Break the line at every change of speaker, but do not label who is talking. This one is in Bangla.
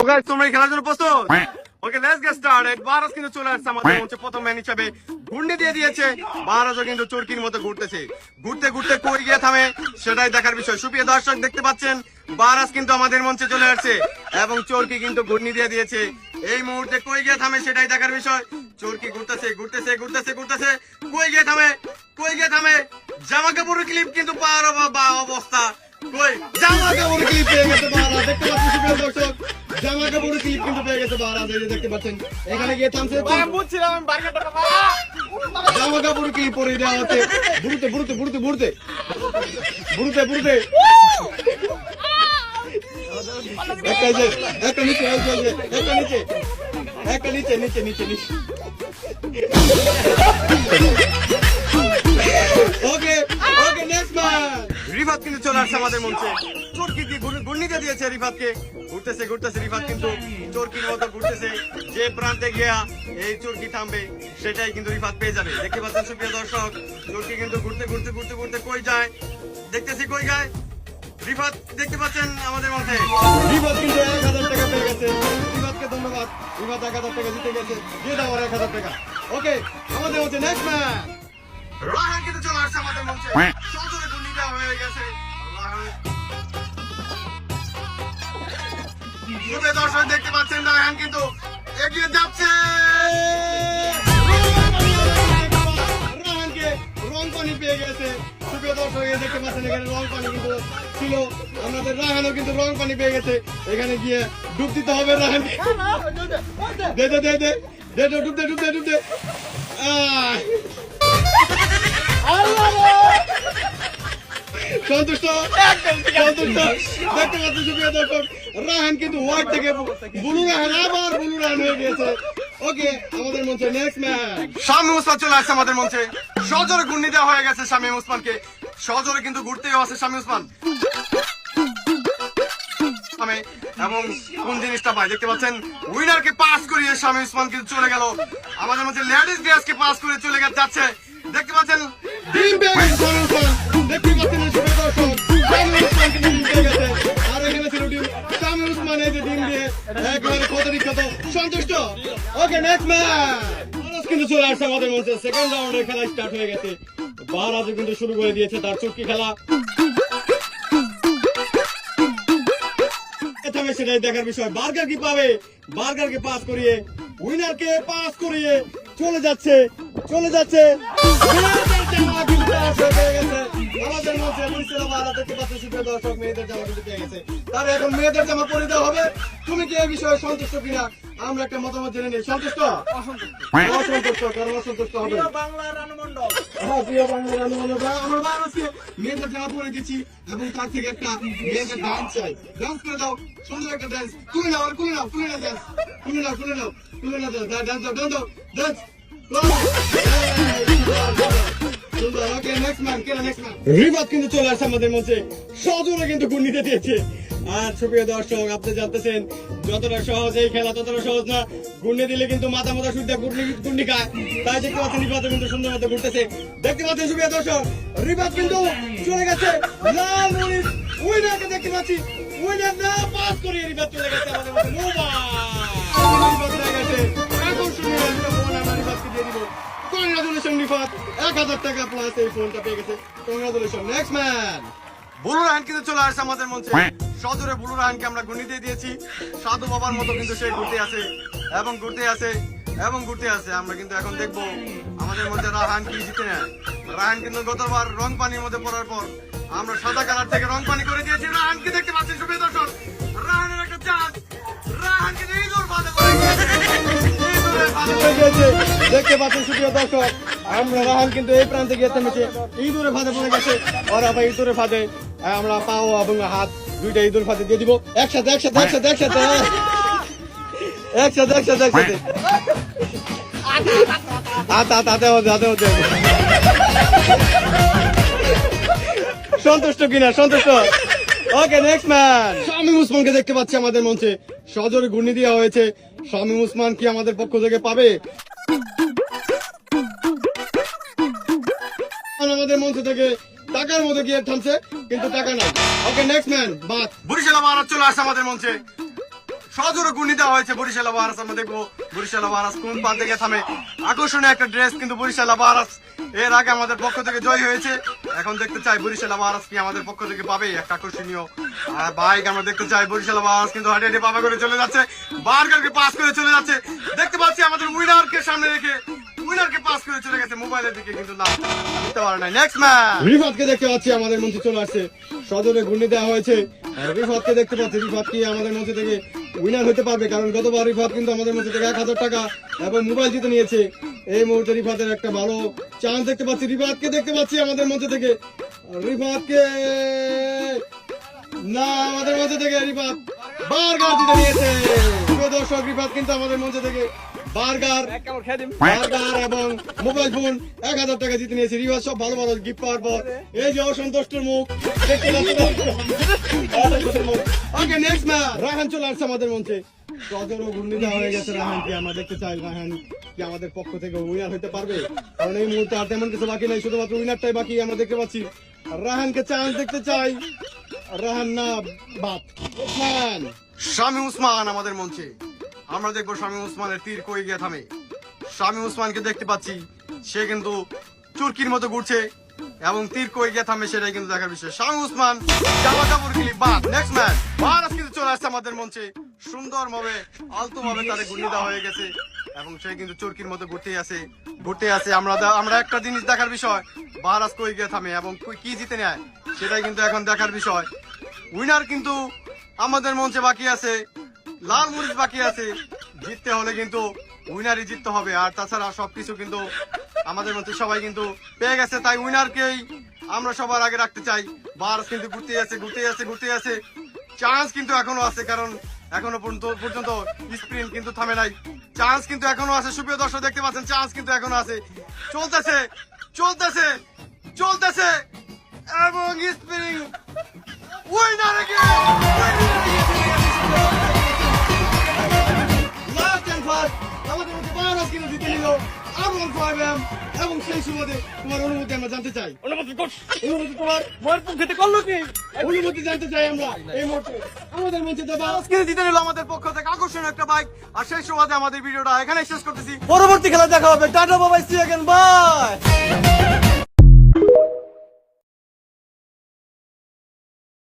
তোমরা এই খেলার জন্য প্রস্তুত? ওকে, লেটস গেট স্টার্টেড। বারাজ কিন্তু চলে আসছে আমাদের মঞ্চে প্রথম ম্যান হিসেবে। ঘূর্ণি দিয়ে দিয়েছে। বারাজও কিন্তু চরকির মতো ঘুরতেছে। ঘুরতে ঘুরতে কই গিয়ে থামে সেটাই দেখার বিষয়। সুপ্রিয় দর্শক দেখতে পাচ্ছেন বারাজ কিন্তু আমাদের মঞ্চে চলে আসছে এবং চরকি কিন্তু ঘূর্ণি দিয়ে দিয়েছে। এই মুহূর্তে কই গিয়ে থামে সেটাই দেখার বিষয়। চরকি ঘুরতেছে ঘুরতেছে ঘুরতেছে ঘুরতেছে, কই গিয়ে থামে, কই গিয়ে থামে। জামা কাপড়ের ক্লিপ কিন্তু পার অবস্থা। কই জামা কাপড়ের ক্লিপ পেয়ে গেছে বারাজ, দেখতে পাচ্ছেন সুপ্রিয় দর্শক। জামা কাপড়ের ক্লিপ কিন্তু পেয়ে গেছে বারাজ, এই যে দেখতে পাচ্ছেন। এখানে গিয়ে থামছে। জামা কাপড় ক্লিপ পরে দেওয়া হচ্ছে। বুড়ুতে বুড়ুতে বুড়ুতে বুড়ুতে বুড়ুতে বুড়ুতে একটা নিচে একটা নিচে একটা নিচে নিচে নিচে নিচে। ওকে ওকে, নেক্সট ম্যান। রিফাত কিন্তু চলে আসছে আমাদের মঞ্চে। চরকি দিয়ে ঘূর্ণিতে দিয়েছে রিফাতকে। ঘুরতেছে ঘুরতেছে রিফাত কিন্তু চরকির মতো ঘুরতেছে। যে প্রান্তে গিয়া এই চরকি থামবে সেটাই কিন্তু রিফাত পেয়ে যাবে। দেখতে পাচ্ছেন সুপ্রিয় দর্শক, চরকি কিন্তু ঘুরতে ঘুরতে ঘুরতে ঘুরতে কই যায় দেখতেছি, কই যায় রিফাত দেখতে পাচ্ছেন আমাদের মধ্যে। রিফাত কিন্তু 1000 টাকা পেয়ে গেছে। রিফাতকে ধন্যবাদ। রিফাত 1000 টাকা জিতে গেছে। দিয়ে দাও আর 1000 টাকা। ওকে, আমাদের মধ্যে নেক্সট ম্যান। রাহান কিন্তু চলে আসছে আমাদের মঞ্চে। সজোরে ঘূর্ণি দেওয়া হয়ে গেছে। সুপ্রিয় দর্শক দেখতে পাচ্ছেন রাহান কিন্তু এগিয়ে যাচ্ছে। রাহানকে রং পানি পেয়ে গেছে। সুপ্রিয় দর্শক দেখতে পাচ্ছেন এখানে রং পানি কিন্তু ছিল। আমাদের রাহানও কিন্তু রং পানি পেয়ে গেছে। এখানে গিয়ে ডুব দিতে হবে রাহানকে। দে দে দে দে দে ডুব দে ডুব দে ডুব দে। সন্তুষ্ট সন্তুষ্ট দেখতে পাচ্ছেন সুপ্রিয় দর্শক, রাহান কিন্তু হোয়াইট থেকে ব্লু রাহান আবার ব্লু রাহান হয়ে গেছে। ওকে, আমাদের মঞ্চে নেক্সট ম্যান। শামীম ওসমান চলে আসছে আমাদের মঞ্চে। সজোরে ঘূর্ণি দেওয়া হয়ে গেছে শামীম ওসমানকে। সজোরে কিন্তু ঘুরতেই আছে শামীম ওসমান। এবং কোন জিনিসটা পাই দেখতে পাচ্ছেন, উইনারকে পাস করিয়ে শামীম ওসমান কিন্তু চলে গেল। আমাদের মধ্যে লেডিস গ্যাসকে পাস করে চলে যাচ্ছে। দেখতে পাচ্ছেন ডিম পেয়ে গেছে শামীম ওসমান। দেখতে পাচ্ছেন সুপ্রিয় দর্শক, শামীম ওসমান কিন্তু ডিম পেয়ে গেছে। আর এখানে ছিল ডিম। শামীম ওসমান এই যে ডিম দিয়ে একেবারে কত বিখ্যাত। সন্তুষ্ট। ওকে, নেক্সট ম্যাচ কিন্তু চলে আসছে আমাদের মধ্যে। সেকেন্ড রাউন্ডের খেলা স্টার্ট হয়ে গেছে। বারাজ কিন্তু শুরু করে দিয়েছে তার চুক্তি খেলা। সেটাই দেখার বিষয়। বার্গার কি পাবে? বার্গারকে পাস করিয়ে উইনারকে পাস করিয়ে চলে যাচ্ছে চলে যাচ্ছে। আমাদের মধ্যে দেখতে পাচ্ছেন সুপ্রিয় দর্শক, মেয়েদের জামা কিন্তু পেয়ে গেছে। তার এখন মেয়েদের জামা পরে দেওয়া হবে। তুমি কি এই বিষয়ে সন্তুষ্ট কিনা আমরা একটা মতামত জেনে নিই। সন্তুষ্ট? অসন্তুষ্ট। কারণ অসন্তুষ্ট হবে বাংলার রানুমণ্ডল। হ্যাঁ, প্রিয় বাংলার রানুমণ্ডল। আমরা বাংলাদেশকে মেয়েদের জামা পরে দিচ্ছি এবং তার থেকে একটা মেয়েদের ডান্স চাই। ডান্স করে দাও, সুন্দর একটা ডান্স। তুলে নাও আর খুলে নাও, খুলে নাও ডান্স, খুলে নাও খুলে নাও খুলে নাও dance dance dance dance. Rifat কিন্তু চলে আসছে আমাদের মধ্যে। সজোরে কিন্তু ঘূর্ণিতে দিয়েছে। আর সুপ্রিয় দর্শক, আপনি জানতেছেন যতটা সহজ এই খেলা ততটা সহজ না। ঘূর্ণি দিলে কিন্তু মাথা মাথা সুদ্ধা ঘূর্ণি খায়। তাই দেখতে পাচ্ছেন রিফাত কিন্তু সুন্দর মতো ঘুরতেছে। দেখতে পাচ্ছেন সুপ্রিয় দর্শক, রিফাত কিন্তু চলে গেছে। উইনারকে দেখতে পাচ্ছি। উইনার না পাস করে রিফাত চলে গেছে আমাদের মধ্যে। রিফাত হয়ে গেছে। আকর্ষণীয় একটা ফোন আমরা রিফাতকে দিয়ে দিব। কংগ্রাচুলেশন রিফাত, 1000 টাকা প্লাস এই ফোনটা পেয়ে গেছে। Congratulation. Next man. Bulu Rahan কিন্তু চলে আসছে আমাদের মঞ্চে। সজোরে বুলু রাহানকে আমরা ঘূর্ণি দিয়ে দিয়েছি। সাধু বাবার মতো কিন্তু সে ঘুরতে আছে এবং ঘুরতে আছে এবং ঘুরতে আছে। আমরা কিন্তু এখন দেখবো আমাদের মধ্যে রাহান কি জিতে নেয়। রাহান কিন্তু গতবার রং পানির মধ্যে পড়ার পর আমরা সাদা কালার থেকে রং পানি করে দিয়েছি। রাহানকে দেখতে পাচ্ছেন সুপ্রিয় দর্শক, রাহানের একটা চান্স। রাহান কিন্তু ইঁদুর ফাঁদে পড়ে গিয়েছে। দেখতে পাচ্ছেন সুপ্রিয় দর্শক, আমরা রাহান কিন্তু এই প্রান্তে গিয়ে থেমেছে। ইঁদুরের ফাঁদে পড়ে গেছে। আর আবার ইঁদুরের ফাঁদে আমরা পাও এবং হাত দুইটা ইঁদুর ফাঁদে দিয়ে দিব। একসাথে একসাথে একসাথে একসাথে একসাথে একসাথে একসাথে সন্তুষ্ট কিনা? সন্তুষ্ট। ওকে, নেক্সট ম্যান। শামীম ওসমানকে দেখতে পাচ্ছি আমাদের মঞ্চে। সজোরে ঘূর্ণি দেওয়া হয়েছে। শামীম ওসমান কি আমাদের পক্ষ থেকে পাবে? আমাদের মঞ্চ থেকে টাকার মতো গিয়ে থামছে কিন্তু টাকা নাই। ওকে, নেক্সট ম্যান। বাদ বরিশাল বারাত চলে আসছে আমাদের মঞ্চে। সজোরে গুণী দেওয়া হয়েছে বরিশাল আবাহারাস। আমরা দেখবো বরিশাল আবাহারাস কোন প্রান্তে গিয়ে থামে। আকর্ষণীয় একটা ড্রেস কিন্তু বরিশাল আবাহারাস এর আগে আমাদের পক্ষ থেকে জয় হয়েছে। এখন দেখতে চাই বরিশাল আবাহারাস কি আমাদের পক্ষ থেকে পাবে একটা আকর্ষণীয় বাইক। আমরা দেখতে চাই বরিশাল আবাহারাস কিন্তু হাঁটে হাঁটে পাবে করে চলে যাচ্ছে, বার্গারকে পাস করে চলে যাচ্ছে। দেখতে পাচ্ছি আমাদের উইনারকে সামনে রেখে উইনারকে পাস করে চলে গেছে মোবাইলের দিকে, কিন্তু না দিতে পারে না। নেক্সট ম্যাচ রিফাতকে দেখতে পাচ্ছি আমাদের মঞ্চে চলে আসছে, সজোরে গুণী দেওয়া হয়েছে। রিফাতকে দেখতে পাচ্ছি, রিফাত কি আমাদের মঞ্চ থেকে উইনার হতে পারবে? কারণ গতবার রিফাত কিন্তু আমাদের মঞ্চ থেকে 1000 টাকা এবং মোবাইল জিতে নিয়েছে। এই মুহূর্তে রিফাতের একটা ভালো চান্স দেখতে পাচ্ছি। রিফাতকে দেখতে পাচ্ছি আমাদের মঞ্চ থেকে, রিফাতকে না আমাদের মঞ্চ থেকে রিফাত বার্গার জিতে নিয়েছে। প্রিয় দর্শক, রিফাত কিন্তু আমাদের মঞ্চ থেকে বার্গার এবং মোবাইল ফোন 1000 টাকা জিতে নিয়েছে। রিফাত সব ভালো ভালো গিফট পাওয়ার পর এই যে অসন্তুষ্টর মুখ দেখতে ওকে নেক্সট ম্যাচ রাহান চলে আসছে আমাদের মঞ্চে। সজোরে গুণী দেওয়া হয়ে গেছে রাহানকে। আমরা দেখতে চাই রাহান কি আমাদের পক্ষ থেকে উইনার হতে পারবে, কারণ এই মুহূর্তে আর তেমন কিছু বাকি নাই, শুধুমাত্র উইনারটাই বাকি। আমরা দেখতে পাচ্ছি রাহানকে চান্স দেখতে চাই। রাহান না বাপ ওসমান, শামীম ওসমান আমাদের মঞ্চে। আমরা দেখবো শামীম ওসমানের তীর কই গিয়ে থামে। শামীম ওসমানকে দেখতে পাচ্ছি, সে কিন্তু চুরকির মতো ঘুরছে এবং তীর কই গিয়ে থামে সেটাই কিন্তু দেখার বিষয়। শামীম ওসমান জামা কাপড় কিলি বাদ। নেক্সট ম্যাচ ভারত কিন্তু চলে আসছে আমাদের মঞ্চে, সুন্দর ভাবে আলতো ভাবে তাদের গুণী দেওয়া হয়ে গেছে এবং সে কিন্তু চুরকির মতো ঘুরতে আছে। আমরা একটা জিনিস দেখার বিষয়, ভারত কই গিয়ে থামে এবং কি জিতে নেয় সেটাই কিন্তু এখন দেখার বিষয়। উইনার কিন্তু আমাদের মঞ্চে বাকি আছে, লাল মরিচ বাকি আছে। জিততে হলে কিন্তু উইনারই জিততে হবে, আর তাছাড়া সবকিছু কিন্তু আমাদের মধ্যে সবাই কিন্তু পেয়ে গেছে। তাই উইনারকেই আমরা সবার আগে রাখতে চাই। ভারত কিন্তু ঘুরতে আছে। চান্স কিন্তু এখনো আছে, কারণ এখনো পর্যন্ত স্প্রিন্ট কিন্তু থামে নাই। চান্স কিন্তু এখনো আছে। সুপ্রিয় দর্শক দেখতে পাচ্ছেন, চান্স কিন্তু এখনো আছে। চলতেছে এবং স্প্রিং উইনার আমাদের মধ্যে ভারত কিন্তু জিতে নিল এবং সেই সুবাদে তোমার অনুমতি আমরা জানতে চাই। অনুমতি তোমার অনুমতি জানতে চাই আমরা এই মুহূর্তে। আমাদের মঞ্চে জিতে নিল আমাদের পক্ষ থেকে আকর্ষণীয় একটা বাইক। আর সেই সুবাদে আমাদের ভিডিওটা এখানে শেষ করতেছি। পরবর্তী খেলা দেখা হবে। টাটা বাবাই, সি অ্যাগেন, বাই।